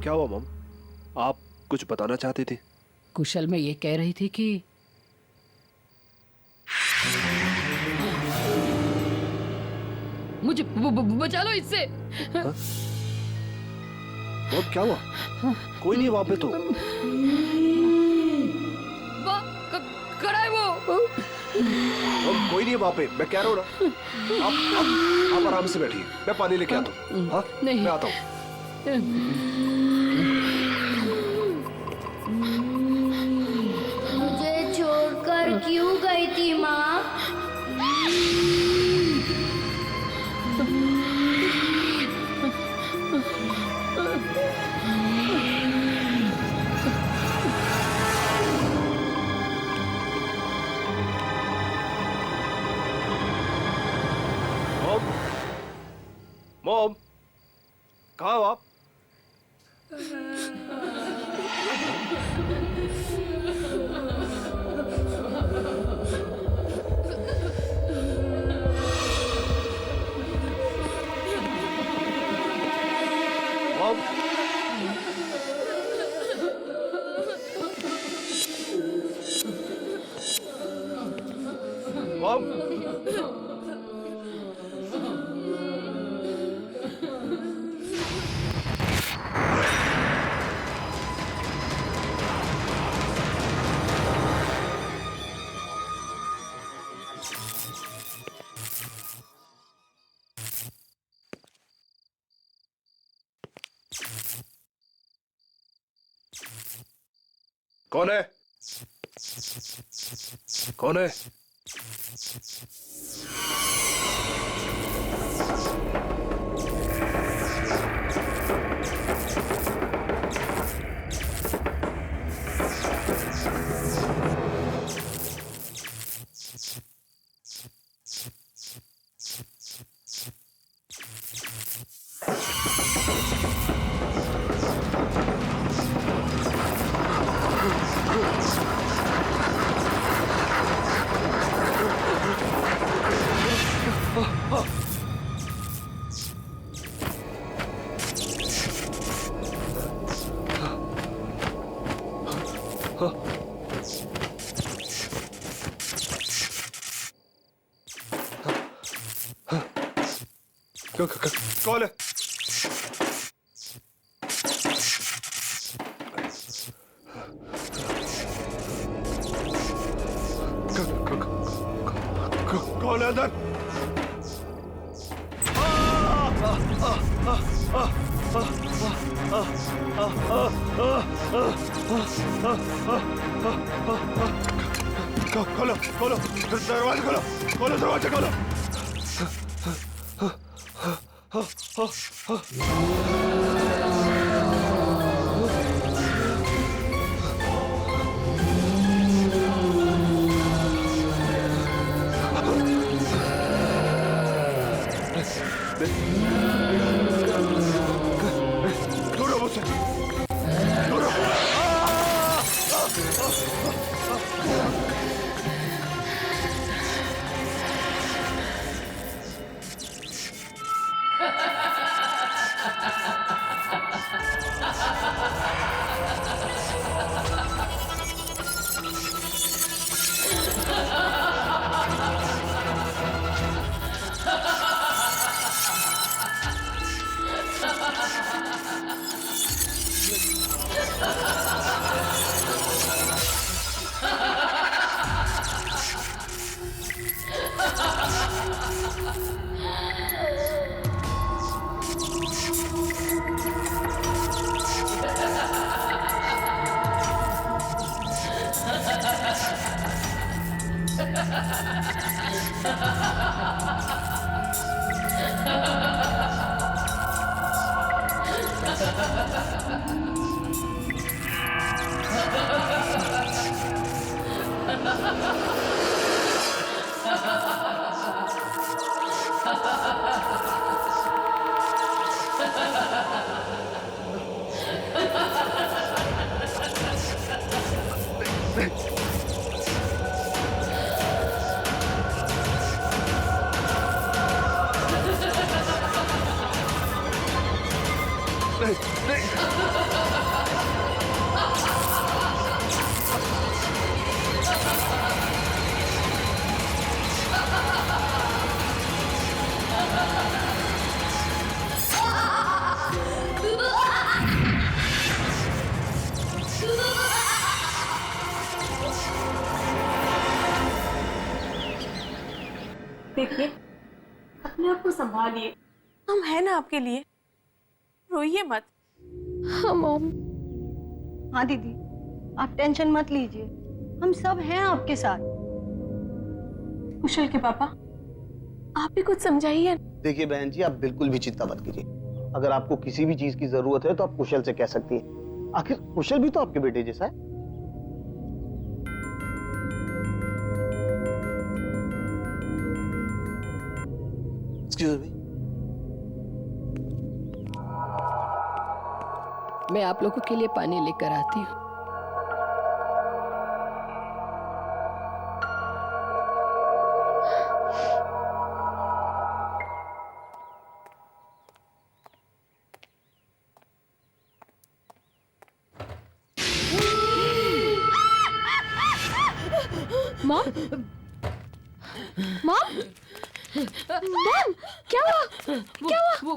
क्या हुआ मॉम? आप कुछ बताना चाहती थी? कुशल मैं ये कह रही थी कि मुझे बचा लो इससे। मॉम क्या हुआ? कोई नहीं वहां पे तो। खड़ा है वो। मॉम कोई नहीं वहां पे, मैं कह रहा हूँ ना। आप आराम से बैठिए, मैं पानी लेके आता हूँ। हाँ नहीं। मैं आता हूँ। मुझे छोड़कर क्यों गई थी माँ? मॉम, मॉम, कहाँ हो आप? मॉम, मॉम, कौन है? कौन है? कौन है? कौन है अंदर? खोलो खोलो दरवाजा खोलो, खोलो दरवाजा खोलो। दूर हो मुझसे, दूर हो। नहीं देखिए, अपने आप को संभालिए। हम हैं ना आपके लिए, रोइए मत। हाँ मॉम। हाँ दीदी, आप टेंशन मत लीजिए, हम सब हैं आपके साथ। कुशल के पापा, आप भी कुछ समझाइए। देखिए बहन जी, आप बिल्कुल भी चिंता मत कीजिए। अगर आपको किसी भी चीज की जरूरत है तो आप कुशल से कह सकती हैं। आखिर कुशल भी तो आपके बेटे जैसा है। Excuse me. मैं आप लोगों के लिए पानी लेकर आती हूँ। मॉम, मॉम, मॉम, क्या हुआ? क्या हुआ? वो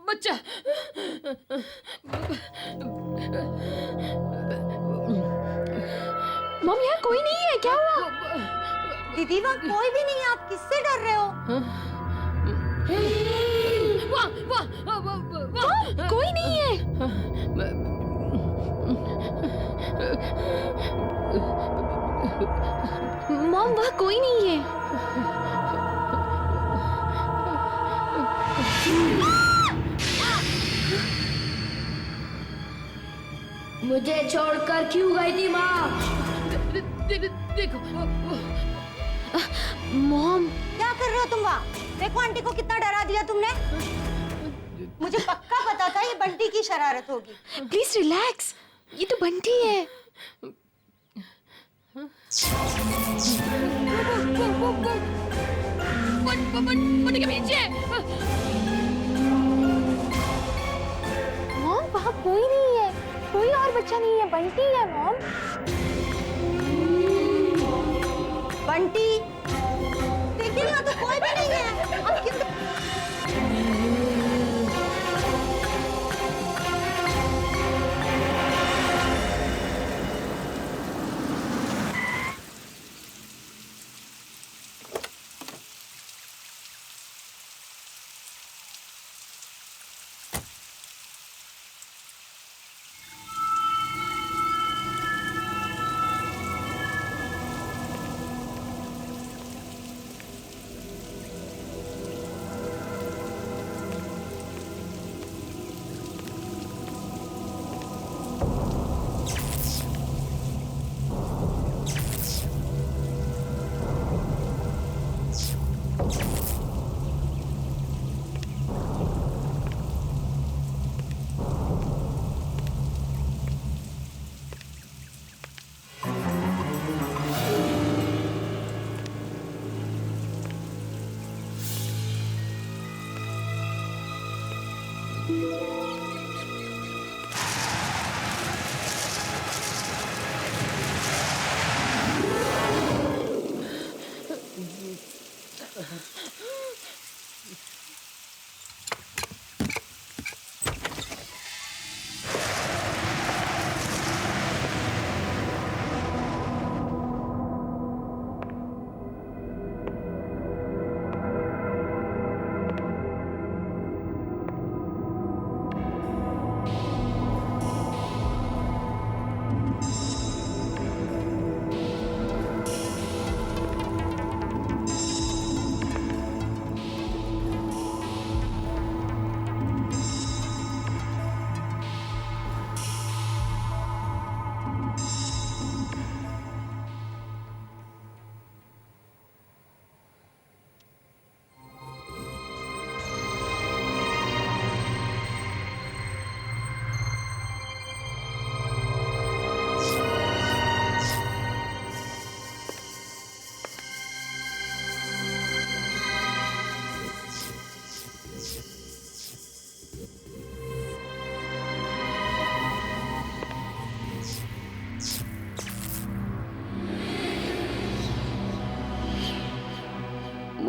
बच्चा। मॉम, यहाँ कोई नहीं है, क्या हुआ? दीदी वहाँ कोई भी नहीं है, आप किससे डर रहे हो? मॉम, कोई नहीं है। मॉम, वहाँ कोई नहीं है। मुझे छोड़कर क्यों गई थी माँ? देखो मॉम, क्या कर रहे हो तुम वहाँ? देखो आंटी को कितना डरा दिया तुमने। मुझे पक्का पता था ये बंटी की शरारत होगी। प्लीज रिलैक्स, ये तो बंटी है। बंटी के पीछे। मॉम, वहाँ कोई नहीं है, कोई और बच्चा नहीं है, बंटी है मॉम। बंटी, देखिए यहाँ तो कोई भी नहीं है। आप क्यों?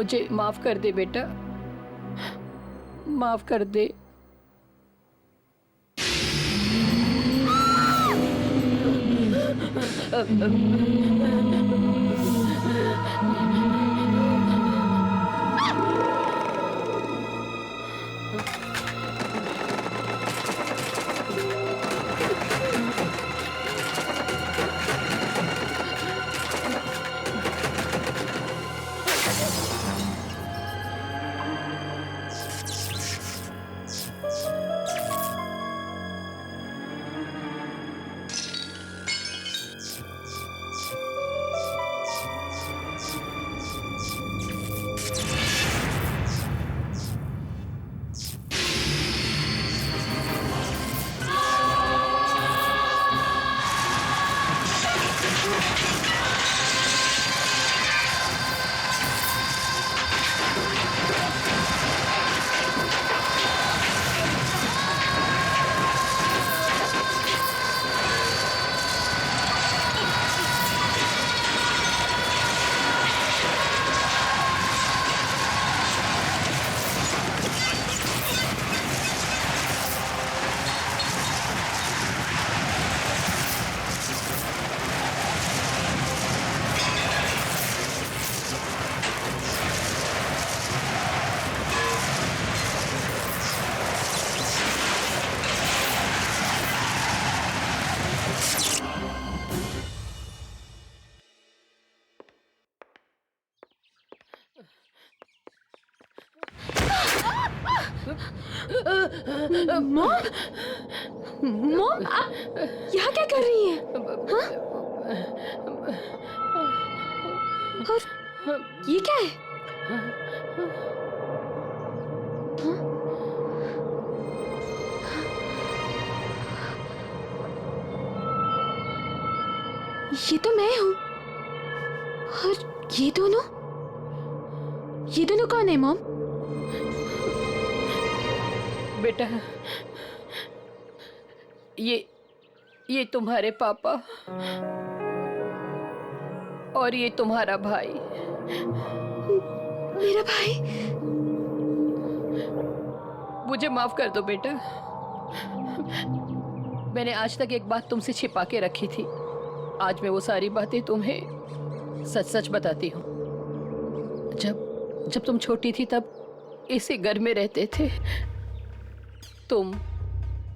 मुझे माफ कर दे बेटा, माफ कर दे। मॉम, मॉम, आप यहाँ क्या कर रही हैं? और ये क्या है? ये तो मैं हूँ। और ये दोनों कौन है मॉम? बेटा, ये तुम्हारे पापा और ये तुम्हारा भाई। मेरा भाई? मुझे माफ कर दो बेटा, मैंने आज तक एक बात तुमसे छिपा के रखी थी। आज मैं वो सारी बातें तुम्हें सच सच बताती हूँ। जब तुम छोटी थी तब इसी घर में रहते थे। तुम,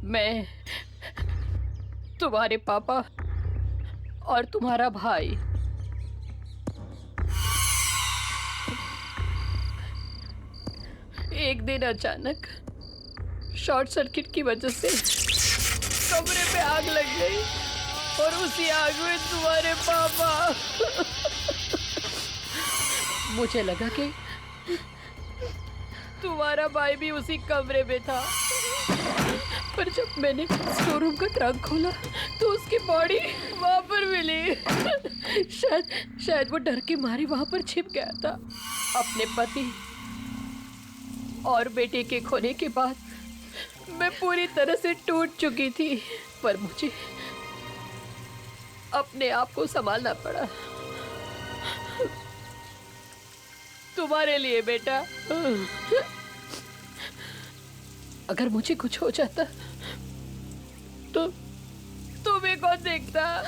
मैं, तुम्हारे पापा और तुम्हारा भाई। एक दिन अचानक शॉर्ट सर्किट की वजह से कमरे पे आग लग गई और उसी आग में तुम्हारे पापा। मुझे लगा कि तुम्हारा भाई भी उसी कमरे में था, पर जब मैंने स्टोर रूम का ट्रंक खोला तो उसकी बॉडी वहां पर मिली। शायद वो डर के मारे वहां पर छिप गया था। अपने पति और बेटे के खोने के बाद मैं पूरी तरह से टूट चुकी थी, पर मुझे अपने आप को संभालना पड़ा तुम्हारे लिए बेटा। अगर मुझे कुछ हो जाता तो तुम्हें कौन देखता?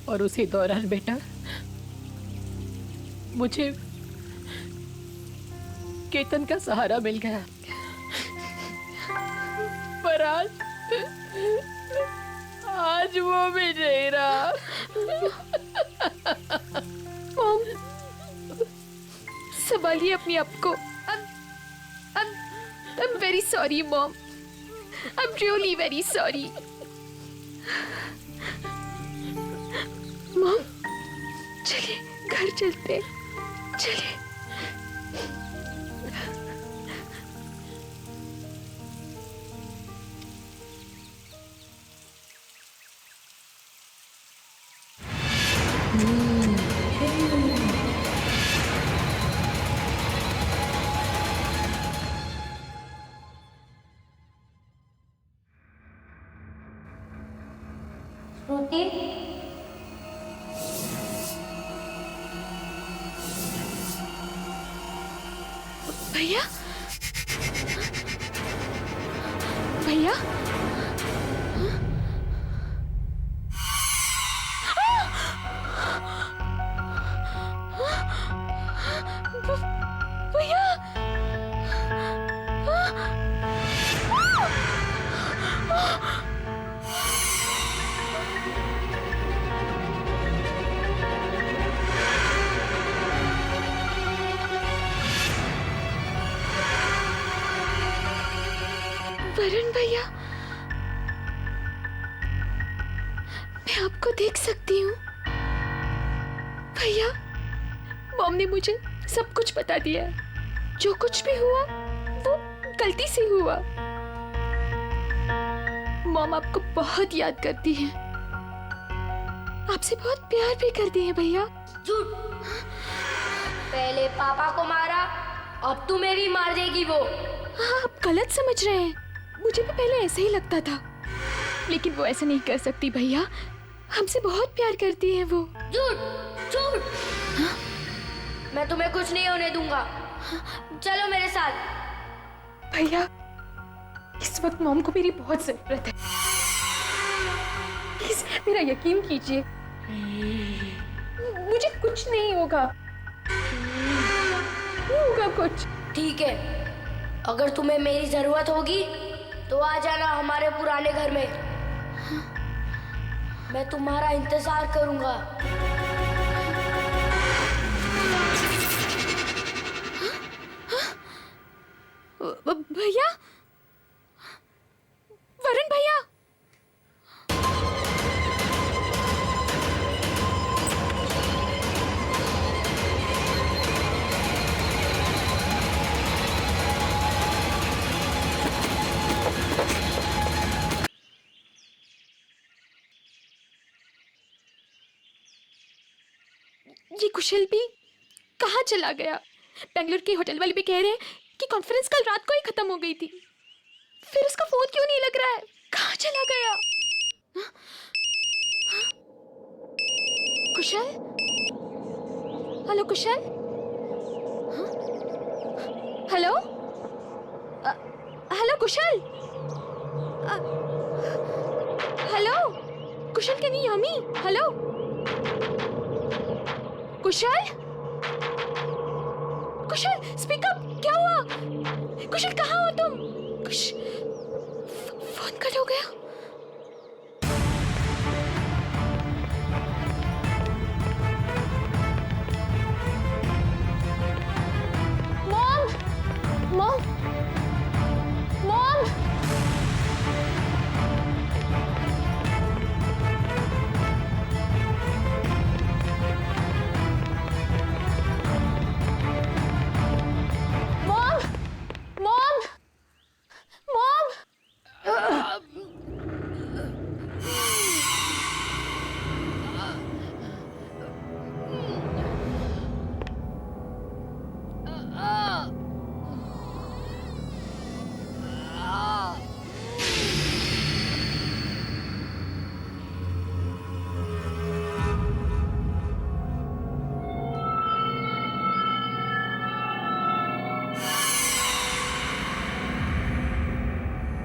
और उसी दौरान बेटा मुझे केतन का सहारा मिल गया, पर आज वो भी नहीं रहा। मॉम, संभालिए अपने आप को। I'm very sorry, Mom. I'm really very sorry. Mom, चलिए घर चलते हैं। चलिए। श्रुति, भैया भैया वरुण भैया, मैं आपको देख सकती हूँ। भैया, मॉम ने मुझे सब कुछ बता दिया है। जो कुछ भी हुआ वो गलती से हुआ। मॉम आपको बहुत याद करती है, आपसे बहुत प्यार भी करती है भैया। झूठ। पहले पापा को मारा, अब तू मेरी मार देगी वो। हाँ, आप गलत समझ रहे हैं। मुझे भी पहले ऐसा ही लगता था, लेकिन वो ऐसा नहीं कर सकती भैया। हमसे बहुत प्यार करती है वो। झूठ झूठ। मैं तुम्हें कुछ नहीं होने दूंगा। चलो मेरे साथ। भैया, इस वक्त मॉम को मेरी बहुत जरूरत है। प्लीज मेरा यकीन कीजिए, मुझे कुछ नहीं होगा। नहीं होगा कुछ। ठीक है, अगर तुम्हें मेरी जरूरत होगी तो आ जाना हमारे पुराने घर में। मैं तुम्हारा इंतजार करूंगा। भैया, वरुण भैया, ये कुशल भी कहाँ चला गया? बेंगलुरु के होटल वाले भी कह रहे हैं कि कॉन्फ्रेंस कल रात को ही खत्म हो गई थी। फिर उसका फोन क्यों नहीं लग रहा है? कहाँ चला गया? Kushal? Hello Kushal? Hello? Hello Kushal? Hello Kushal, can you hear me? Hello Kushal? Kushal, speak up. क्या हुआ? कुशल, कहाँ हो तुम? फोन कट हो गया। Mom, mom, mom.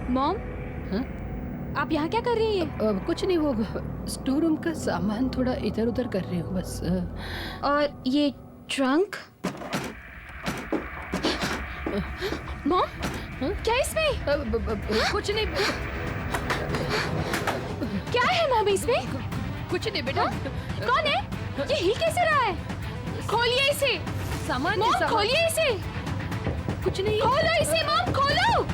मॉम, आप यहाँ क्या कर रही हैं? कुछ नहीं, वो स्टोर रूम का सामान थोड़ा इधर उधर कर रही हूँ बस। और ये ट्रंक? मॉम, क्या इसमें? कुछ नहीं। क्या है मॉम इसमें? कुछ नहीं बेटा। कौन है ये? हिल कैसे रहा है? खोलिए इसे। सामान मॉम, सामान। खोलिए इसे। कुछ नहीं। खोलो इसे मॉम, खोलो।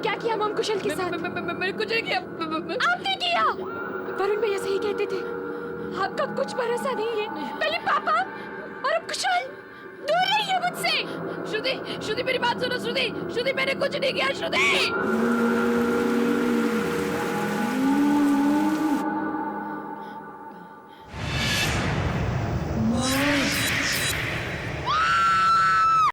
क्या किया मॉम कुशल के साथ? मैंने कुछ नहीं किया। आपने किया। वरुण भैया सही कहते थे, आपका कुछ भरोसा नहीं है। पहले पापा और अब कुशल। दूर रहिए मुझसे। श्रुति, श्रुति मेरी बात सुनो। श्रुति, श्रुति मैंने कुछ नहीं किया। श्रुति